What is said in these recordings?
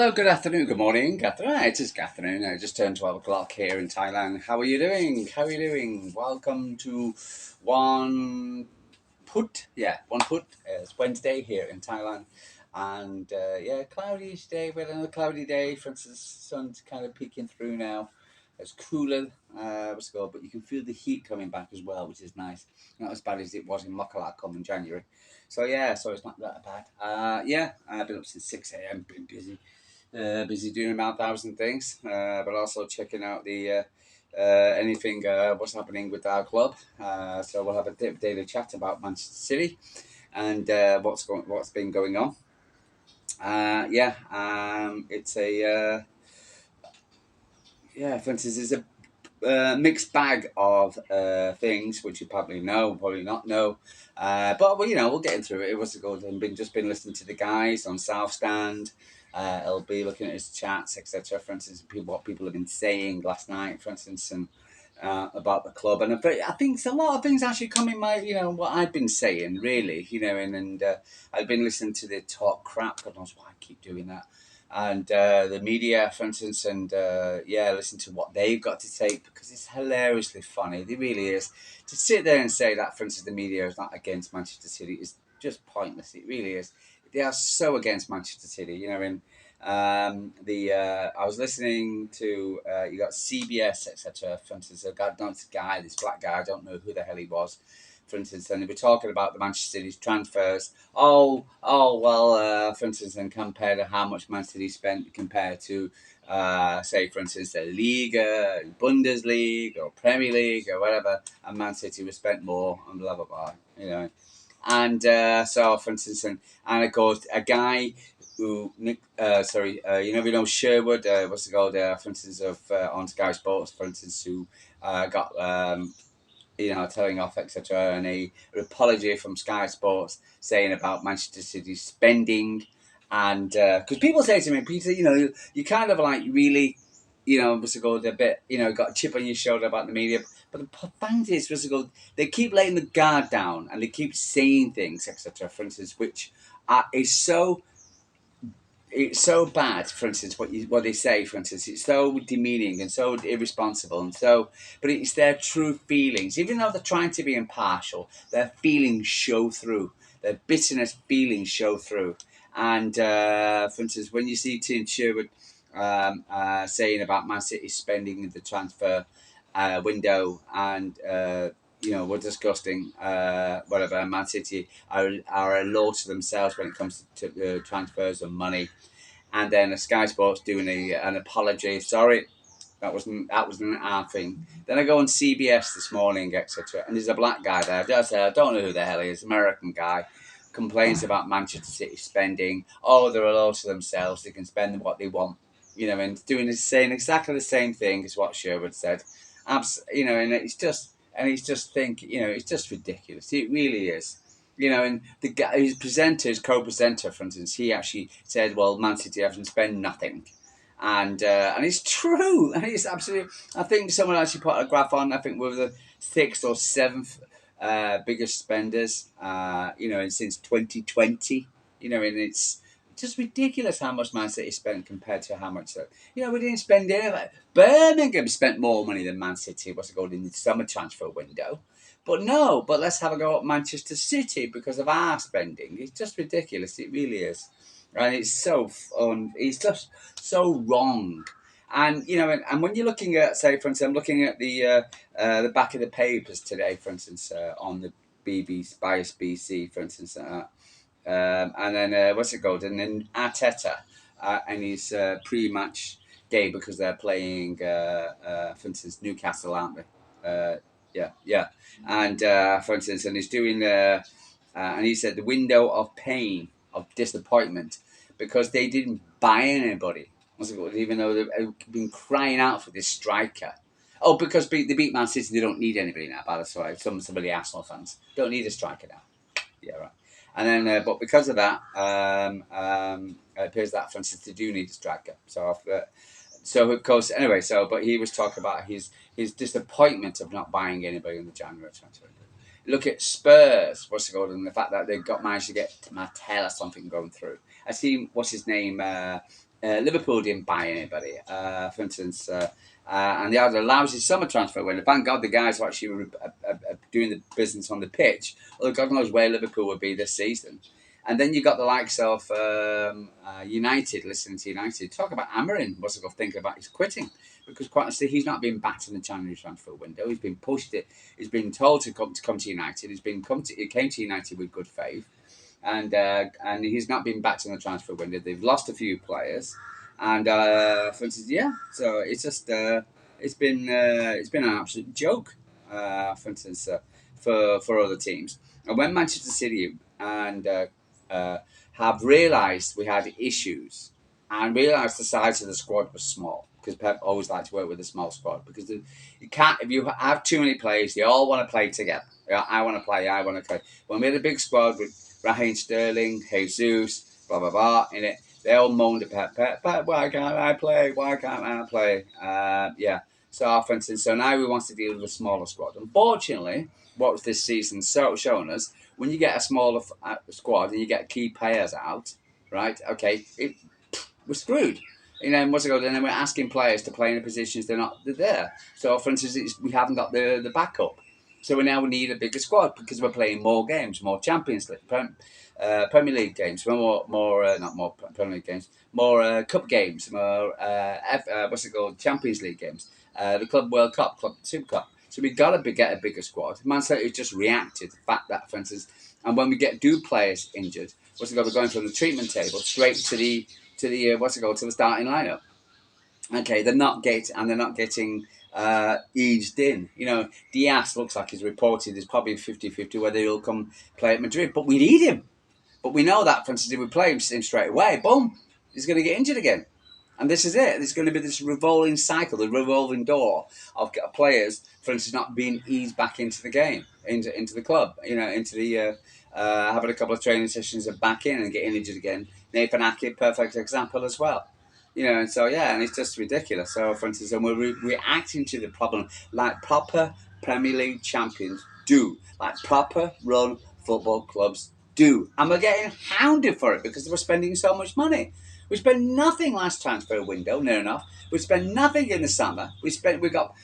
Hello, good afternoon, good morning, good afternoon. It is afternoon. I just turned 12 o'clock here in Thailand. How are you doing? How are you doing? Welcome to One Put. Yeah, One Put. It's Wednesday here in Thailand. And yeah, cloudy today. We had another cloudy day. For instance, the sun's kind of peeking through now. It's cooler, but you can feel the heat coming back as well, which is nice. Not as bad as it was in Mokalakom in January. So yeah, so it's not that bad. Yeah, I've been up since 6 a.m. Been busy doing about 1,000 things, but also checking out the anything what's happening with our club. So we'll have a daily chat about Manchester City and what's been going on. It's a for instance, it's a mixed bag of things which you probably know, probably not know. But well, we'll get through it. It was good. I've been listening to the guys on South Stand. I'll be looking at his chats, etc. For instance, what people have been saying last night, for instance, and about the club. And I think it's a lot of things actually come in my, what I've been saying, really, and I've been listening to the talk crap. God knows why I keep doing that. And the media, for instance, and listen to what they've got to say because it's hilariously funny. It really is. To sit there and say that, for instance, the media is not against Manchester City is just pointless. It really is. They are so against Manchester City, and I was listening to you got CBS, etc. For instance, this guy, this black guy, I don't know who the hell he was, for instance, and they were talking about the Manchester City's transfers. For instance, and compared to how much Man City spent compared to, say, for instance, the Liga, Bundesliga, or Premier League, or whatever, and Man City was spent more, and blah blah blah, And so, for instance, and of course, a guy who, we know Sherwood, what's it called, for instance, on Sky Sports, for instance, who got telling off, etc., and an apology from Sky Sports saying about Manchester City spending, and because people say to me, Peter, you kind of like really, what's it called, a bit, got a chip on your shoulder about the media, but the fact is, what's it called, they keep letting the guard down and they keep saying things, etc., for instance, which is so it's so bad. For instance, what they say. For instance, it's so demeaning and so irresponsible, but it's their true feelings. Even though they're trying to be impartial, their feelings show through. Their bitterness feelings show through. And for instance, when you see Tim Sherwood saying about Man City spending the transfer window and. We're disgusting. Whatever, Man City are a law to themselves when it comes to transfers of money, and then Sky Sports doing an apology. Sorry, that wasn't our thing. Then I go on CBS this morning, etc., and there's a black guy there. I don't know who the hell he is. American guy complains about Manchester City spending. Oh, they're a law to themselves. They can spend what they want. And saying exactly the same thing as what Sherwood said. And he's just it's just ridiculous. It really is. And the guy, his co-presenter, for instance, he actually said, "Well, Man City haven't spent nothing," and it's true, and it's absolutely. I think someone actually put a graph on. I think we're the sixth or seventh biggest spenders, and since 2020, and it's just ridiculous how much Man City spent compared to how much. We didn't spend anything. Birmingham spent more money than Man City was going in the summer transfer window. But no, let's have a go at Manchester City because of our spending. It's just ridiculous. It really is. And it's so fun. It's just so wrong. And, and when you're looking at, say, for instance, I'm looking at the back of the papers today, for instance, on the BBC, Bias BC, for instance, and then, what's it called? And then Arteta and his pre-match game because they're playing, for instance, Newcastle, aren't they? Yeah. And for instance, and he's doing, and he said the window of pain, of disappointment, because they didn't buy anybody. Even though they've been crying out for this striker. Oh, because they beat Man City, they don't need anybody now. By the way, some of the Arsenal fans don't need a striker now. Yeah, right. And then, but because of that, it appears that, for instance, they do need a striker. So of course, anyway. But he was talking about his disappointment of not buying anybody in the January transfer. Look at Spurs, what's it called, and the fact that they managed to get Martel or something going through. I see what's his name, Liverpool didn't buy anybody. For instance, and they had a lousy summer transfer window. Thank God the guys who actually were doing the business on the pitch. Although God knows where Liverpool would be this season. And then you got the likes of United, listening to United. Talk about Amarin. What's it got to think about? He's quitting. Because quite honestly, he's not been backed in the January transfer window. He's been pushed it. He's been told to come to United. He came to United with good faith, and he's not been backed in the transfer window. They've lost a few players, and for instance, yeah. So it's just it's been an absolute joke. For instance, for other teams, and when Manchester City and have realised we had issues and realised the size of the squad was small because Pep always liked to work with a small squad because you can't if you have too many players they all want to play together. Yeah, I want to play. I want to play. When we had a big squad with Raheem Sterling, Jesus, blah blah blah in it, they all moaned at Pep, why can't I play? Why can't I play? Yeah. So for instance, so now we want to deal with a smaller squad. Unfortunately, what this season shown us when you get a smaller squad and you get key players out, right? Okay, we're screwed. What's it called? And then we're asking players to play in the positions they're there. So, for instance, we haven't got the backup. So we now need a bigger squad because we're playing more games, more Champions League, Premier League games, not more Premier League games, more Cup games, more Champions League games, the Club World Cup, Club Super Cup. So we've got to get a bigger squad. Man City just reacted to the fact that, for instance, and when we get players injured, they're going from the treatment table straight to the to the starting lineup. Okay, they're not getting eased in. Diaz looks like he's reported is probably 50-50 whether he'll come play at Madrid, but we need him. But we know that, for instance, if we play him straight away, boom, he's going to get injured again. And this is it. There's going to be this revolving cycle, the revolving door of players, for instance, not being eased back into the game, into the club, into the having a couple of training sessions and back in and getting injured again. Nathan Ake, perfect example as well. And so, yeah, and it's just ridiculous. So, for instance, and we're reacting to the problem like proper Premier League champions do, like proper run football clubs do. And we're getting hounded for it because we're spending so much money. We spent nothing last transfer window, near enough. We spent nothing in the summer. We got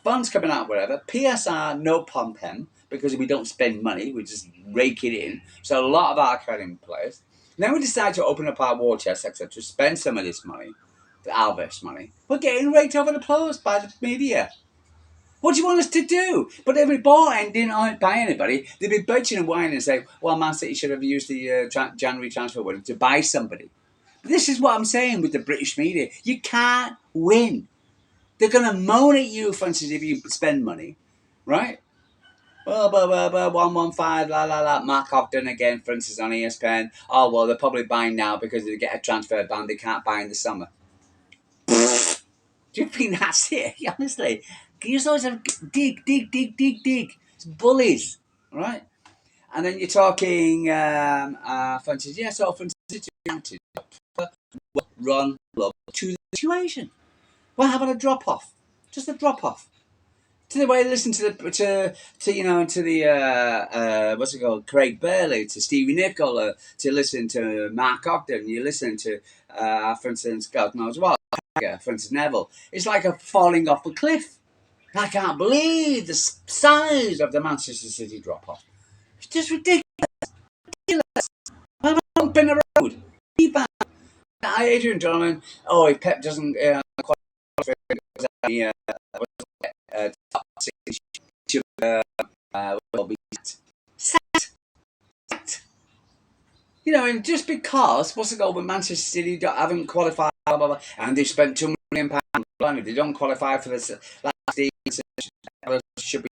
funds coming out, whatever. PSR, no pom-pom, because we don't spend money. We just rake it in. So a lot of our academy players. Then we decide to open up our war chest, etc., to spend some of this money, the Alves money. We're getting raked over the clothes by the media. What do you want us to do? But if we bought and didn't buy anybody, they'd be bitching and whining and say, well, Man City should have used the January transfer window to buy somebody. This is what I'm saying with the British media. You can't win. They're going to moan at you, for instance, if you spend money, right? Well, 115, la la la. Mark Ogden again, for instance, on ESPN. Oh, well, they're probably buying now because they get a transfer ban. They can't buy in the summer. Do you think that's it? Honestly, you always have dig. It's bullies, right? And then you're talking, for instance, so for instance, run club to the situation. We're having a drop off, just a drop off. To the way they listen to the what's it called, Craig Burley, to Stevie Nicol, to listen to Mark Ogden. You listen to, for instance, God knows what, for instance, Neville. It's like a falling off a cliff. I can't believe the size of the Manchester City drop off. It's just ridiculous. I'm up in the road. Adrian Donovan. Oh, if Pep doesn't qualify top six, will be sacked. And just because what's the goal with Manchester City haven't qualified, blah, blah, blah, and they've spent £2 million. They don't qualify for this last season. Should be.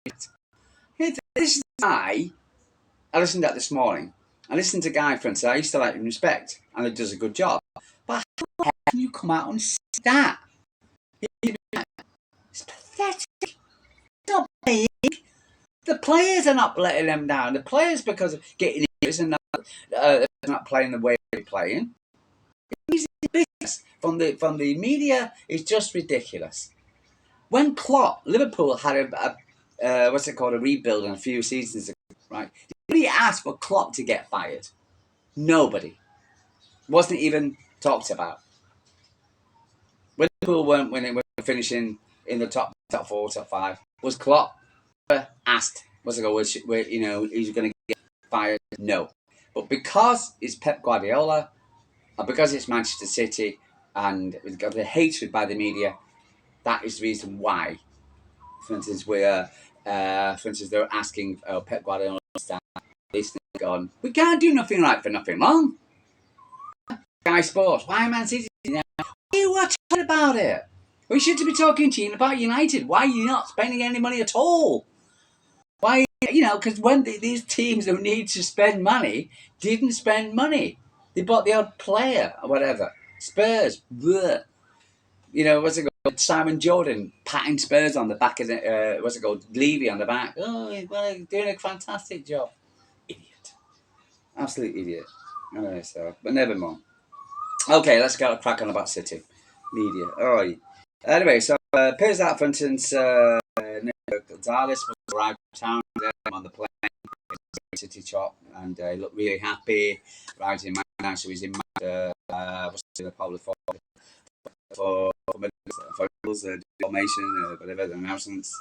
This is why I listened to that this morning. I listened to Guy, for instance. I used to like him, respect, and he does a good job. But how the hell can you come out and say that? It's pathetic. It's not big. The players are not letting them down. The players, because of getting injuries and not playing the way they're playing. It's business from the media is just ridiculous. When Liverpool had a rebuild in a few seasons ago, right? Nobody asked for Klopp to get fired. Nobody. Wasn't even talked about. When Liverpool weren't winning, when finishing in the top four, top five, was Klopp asked, "What's it go? He's going to get fired?" No, but because it's Pep Guardiola, and because it's Manchester City, and we've got the hatred by the media, that is the reason why. For instance, they're asking Pep Guardiola to stand. Gone. We can't do nothing right for nothing long. Sky Sports. Why Man City? Why are you talking about it? We should be talking to you about United. Why are you not spending any money at all? Why? Because when these teams who need to spend money didn't spend money, they bought the odd player or whatever. Spurs. Bleh. What's it called? Simon Jordan patting Spurs on the back of the. What's it called? Levy on the back. Oh, well, doing a fantastic job. Idiot. Absolute idiot. But never mind. Okay, let's get a crack on about City media. All right. Anyway, so appears that, for instance, Nico Gonzalez was arrived in town on the plane, City chop, and he looked really happy. Arrived in Manchester, so he's in Manchester, probably for information, whatever the announcements.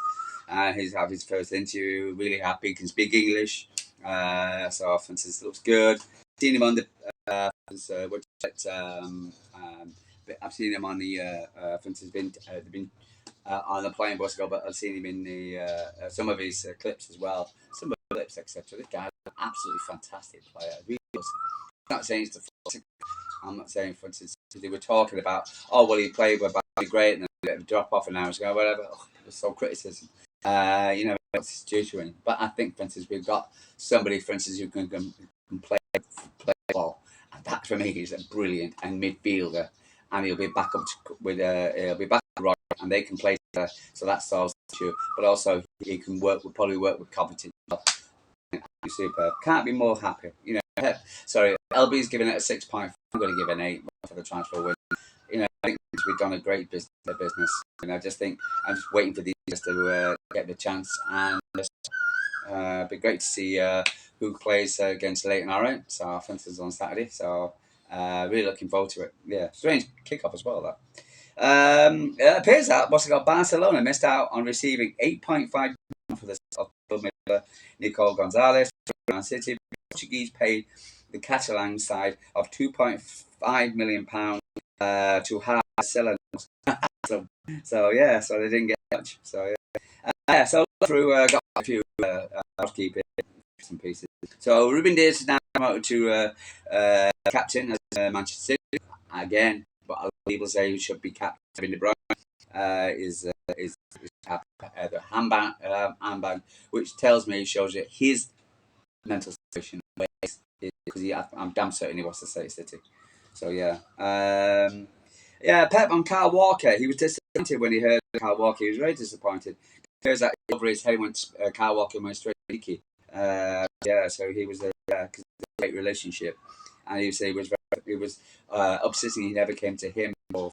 He's had his first interview, really happy, can speak English. So, for instance, looks good. Seen him on the website. I've seen him on the, for instance, been on the plane bus go, but I've seen him in the some of his clips as well. Some of the clips, etc. This guy's an absolutely fantastic player. Really was. I'm not saying he's the. I'm not saying, for instance, they were talking about, he played well, great, and then a bit of a drop off an hours ago, whatever. It was so criticism. It's due to him. But I think, for instance, we've got somebody, for instance, who can play ball. And that for me is a brilliant and midfielder. And he'll be back up he'll be back right, and they can play together. So that solves the issue. But also, he can probably work with Covington. Superb. Can't be more happy. Sorry, LB's giving it a 6.5. I'm going to give it an 8 for the transfer win. I think we've done a great business. I just think I'm just waiting for these to get the chance, and it'd be great to see who plays against Leighton Orient. So our offense is on Saturday. So really looking forward to it. Yeah, strange kickoff as well. That it appears that Barcelona missed out on receiving 8.5 for the midfielder Nicole Gonzalez. Man City. Portuguese paid the Catalan side of £2.5 million to hire sellers. so they didn't get much. So so through got a few housekeeping and pieces. So Ruben Dias is now promoted to captain as Manchester City again, but a lot of people say he should be captain. Kevin De Bruyne is the handbag, which shows you his mental situation because I'm damn certain he wants to stay at City. So Pep on Kyle Walker. He was disappointed when he heard Kyle Walker. He was very disappointed. Here's that over his head went Kyle Walker went straight to Nicky. So he was because a great relationship, and he was upsetting. He never came to him or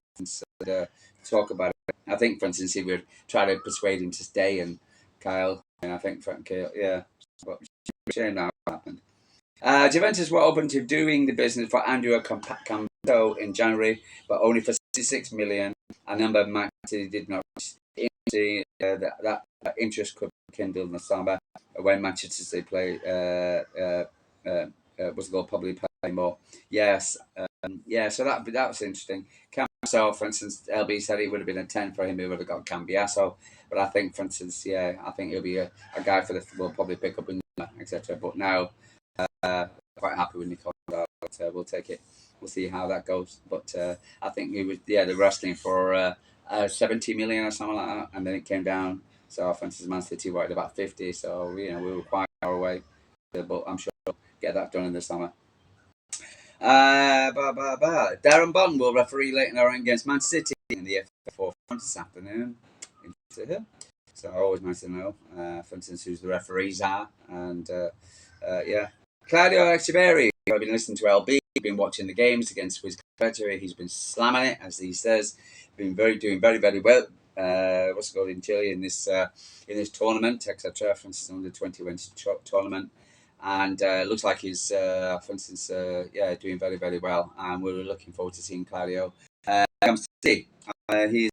talk about it. I think, for instance, he would try to persuade him to stay, and Kyle. And I think, but shame now what happened. Juventus were open to doing the business for Andrea Campito in January, but only for 66 million. A number of Man City did not see that interest could be kindled in the summer when Manchester City play. Probably play more. Yes, So that was interesting. Cambiasso, for instance, LB said it would have been a 10 for him. He would have got Cambiasso, but I think, for instance, I think he'll be a guy we'll probably pick up in etc. But now. Quite happy with Nicole, but we'll take it. We'll see how that goes. But I think it was the wrestling for 70 million or something like that, and then it came down. So for instance, Man City were at about 50. So we were quite far away, but I'm sure we'll get that done in the summer. Darren Bond will referee Leighton Orient against Man City in the FA4 this afternoon. So always nice to know, for instance, who's the referees are, and Claudio Echeverri. I've been listening to LB. Been watching the games against Wiz Khalifa. He's been slamming it, as he says. Doing very, very well. What's it called in Chile in this tournament, etc. For instance, under 21 tournament, and looks like he's, for instance, doing very, very well. And we're looking forward to seeing Claudio comes to see. He's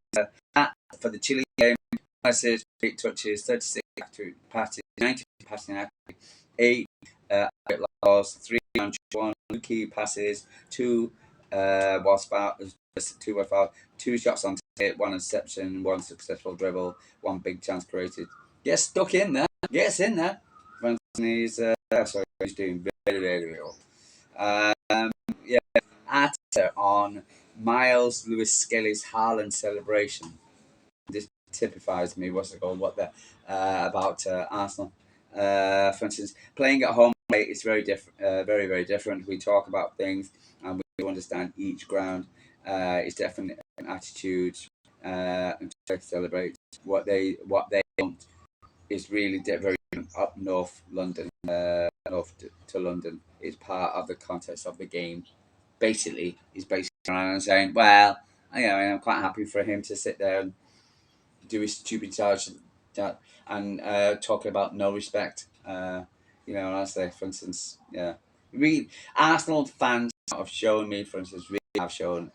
for the Chile game. Passes, 8 touches, 36 accurate passes, 90 passing accuracy, 8 accurate loss, 3 on 1, 2 key passes, 2 was foul, 2 were foul, 2 shots on target, 1 interception, 1 successful dribble, 1 big chance created. Gets stuck in there. Gets in there. He's he's doing very, very well. Yeah, Atta on Miles Lewis Skelly's Haaland celebration. This typifies me. What's it called? What the about Arsenal? For instance, playing at home is very different. Very, very different. We talk about things and we understand each ground. It's definitely an attitude and to celebrate what they don't is really very different up north London, north to London. It's part of the context of the game. Basically, he's basically around saying, "Well, I'm quite happy for him to sit there and do his stupid charge and talking about no respect." I say, for instance, Arsenal fans have shown me, for instance, really have shown,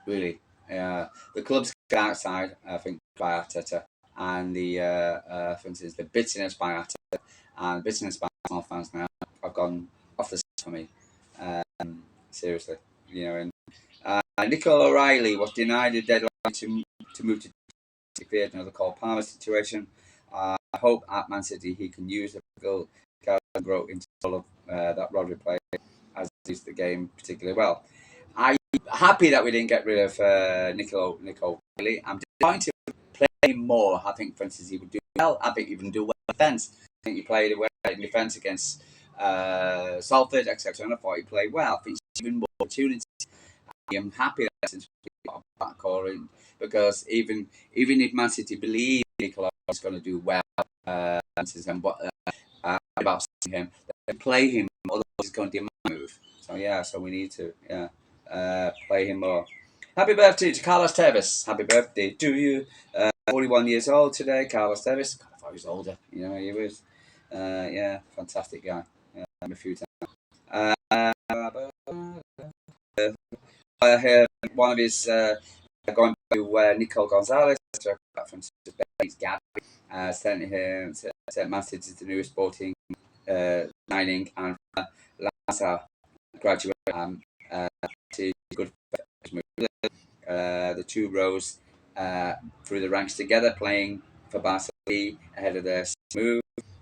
really, the club's outside, I think, by Arteta, and for instance, the bitterness by Arteta and bitterness by Arsenal fans now have gone off the set for me. Seriously, and Nicola O'Reilly was denied a deadline to move to create another Cole Palmer situation. I hope at Man City he can use the goal and grow into all of that Rodri play as is the game particularly well. I'm happy that we didn't get rid of Nico O'Reilly. I'm disappointed to play him more. I think, for instance, he would do well. I think he would do well in defence. I think he played well in defence against Salford, etc. And I thought he played well. I think he's given more opportunities. I'm happy that since we got back calling, because even if Man City believe Nicola is going to do well, and what about him, they play him, otherwise he's going to move. So we need to play him more. Happy birthday to Carlos Tevez. Happy birthday to you. 41 years old today, Carlos Tevez. God, I thought he was older. He was. Fantastic guy. A few times. I heard one of his going to Nicole Gonzalez from Spain's Gabby, sent Man City to the newest sporting signing, and Lanza graduate to good the two rows through the ranks together, playing for Barcelona ahead of their move.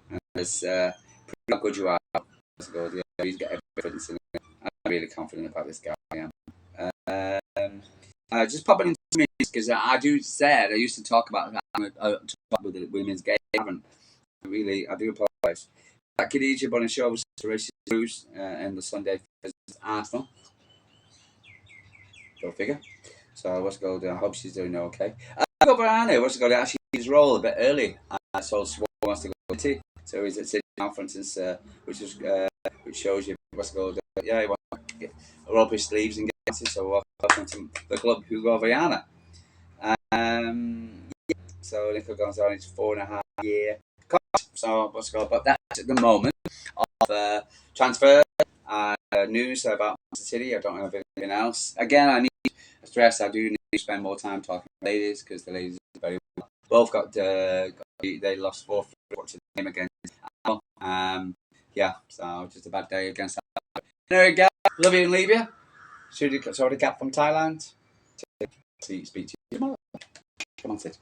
And there's pretty good you are. He's got everything in it. I'm really confident about this guy. I am. Just popping into me because I used to talk about with the women's game. I haven't really. I do apologise. Khadija Bonashow was racing Bruce in the Sunday versus Arsenal. Go figure. So what's going on? I hope she's doing okay. Brianna, what's going on? Actually, his role a bit early. So Swan wants to go to City. So he's at City now, for instance, which shows you what's going on. Yeah, he wants to roll up his sleeves and get it. So welcome to the club, Hugo Viana. So Nico Gonzalez 4.5 year. So what's going on? But that's at the moment of transfer news about Manchester City. I don't know anything else. Again, I need to stress I do need to spend more time talking to ladies, because the ladies are very well. Both they lost 4-3 watching the game against Arsenal. So just a bad day against Arsenal. There we go. Love you and leave you. Sorry, Cap from Thailand. Speak to you tomorrow. Come on, Sid.